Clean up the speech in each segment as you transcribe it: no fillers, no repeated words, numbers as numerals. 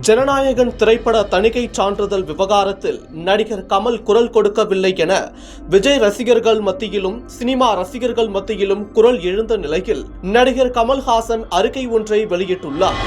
ஜனநாயகன் திரைப்பட தணிக்கை சான்றிதழ் விவகாரத்தில் நடிகர் கமல் குரல் கொடுக்கவில்லை என விஜய் ரசிகர்கள் மத்தியிலும் சினிமா ரசிகர்கள் மத்தியிலும் குரல் எழுந்த நிலையில் நடிகர் கமல்ஹாசன் அறிக்கை ஒன்றை வெளியிட்டுள்ளார்.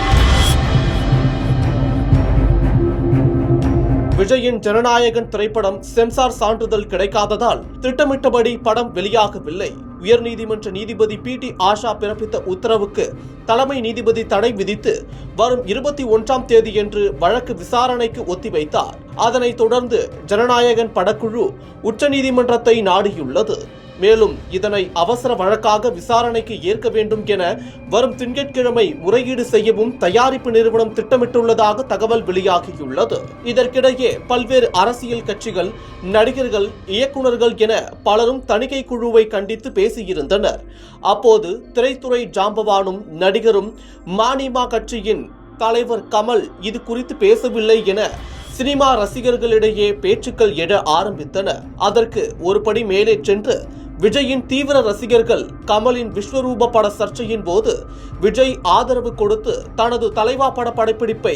விஜயின் ஜனநாயகன் திரைப்படம் சென்சார் சான்றிதழ் கிடைக்காததால் திட்டமிட்டபடி படம் வெளியாகவில்லை. உயர்நீதிமன்ற நீதிபதி PT ஆஷா பிறப்பித்த உத்தரவுக்கு தலைமை நீதிபதி தடை விதித்து வரும் 21ஆம் தேதியன்று வழக்கு விசாரணைக்கு ஒத்திவைத்தார். அதனைத் தொடர்ந்து ஜனநாயகன் படக்குழு உச்சநீதிமன்றத்தை நாடியுள்ளது. மேலும் இதனை அவசர வழக்காக விசாரணைக்கு ஏற்க வேண்டும் என வரும் திங்கட்கிழமை முறையீடு செய்யவும் தயாரிப்பு நிறுவனம் திட்டமிட்டுள்ளதாக தகவல் வெளியாகியுள்ளது. இதற்கிடையே பல்வேறு அரசியல் கட்சிகள், நடிகர்கள், இயக்குநர்கள் என பலரும் தணிக்கை குழுவை கண்டித்து பேசியிருந்தனர். அப்போது திரைத்துறை ஜாம்பவானும் நடிகரும் மநீம கட்சியின் தலைவர் கமல் இது குறித்து பேசவில்லை என சினிமா ரசிகர்களிடையே பேச்சுக்கள் எழ ஆரம்பித்தன. அதற்கு ஒருபடி மேலே சென்று விஜயின் தீவிர ரசிகர்கள் கமலின் விஸ்வரூப பட சர்ச்சையின் போது விஜய் ஆதரவு கொடுத்து தனது தலைவா பட படப்பிடிப்பை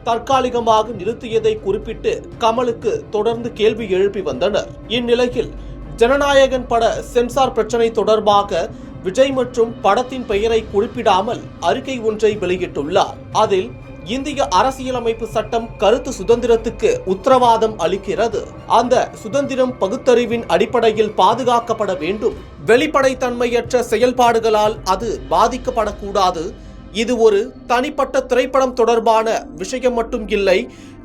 தற்காலிகமாக நிறுத்தியதை குறிப்பிட்டு கமலுக்கு தொடர்ந்து கேள்வி எழுப்பி வந்தனர். இந்நிலையில் ஜனநாயகன் பட சென்சார் பிரச்சனை தொடர்பாக விஜய் மற்றும் படத்தின் பெயரை குறிப்பிடாமல் அறிக்கை ஒன்றை வெளியிட்டுள்ளார். அதில் இந்திய அரசியலமைப்பு சட்டம் கருத்து சுதந்திரத்துக்கு உத்தரவாதம் அளிக்கிறது. அந்த சுதந்திரம் பகுத்தறிவின் அடிப்படையில் பாதுகாக்கப்பட வேண்டும். வெளிப்படைத்தன்மையற்ற செயல்பாடுகளால் அது பாதிக்கப்படக்கூடாது. இது ஒரு தனிப்பட்ட திரைப்படம் தொடர்பான விஷயம் மட்டும் இல்லை.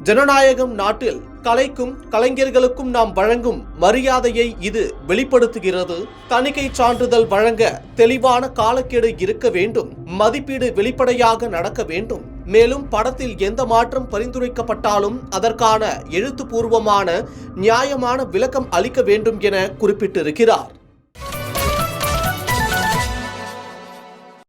ஜனநாயகம் நாட்டில் கலைக்கும் கலைஞர்களுக்கும் நாம் வழங்கும் மரியாதையை இது வெளிப்படுத்துகிறது. தணிக்கை சான்றிதழ் வழங்க தெளிவான காலக்கெடு இருக்க வேண்டும். மதிப்பீடு வெளிப்படையாக நடக்க வேண்டும். மேலும் படத்தில் எந்த மாற்றம் பரிந்துரைக்கப்பட்டாலும் அதற்கான எழுத்துப்பூர்வமான நியாயமான விளக்கம் அளிக்க வேண்டும் என குறிப்பிட்டிருக்கிறார்.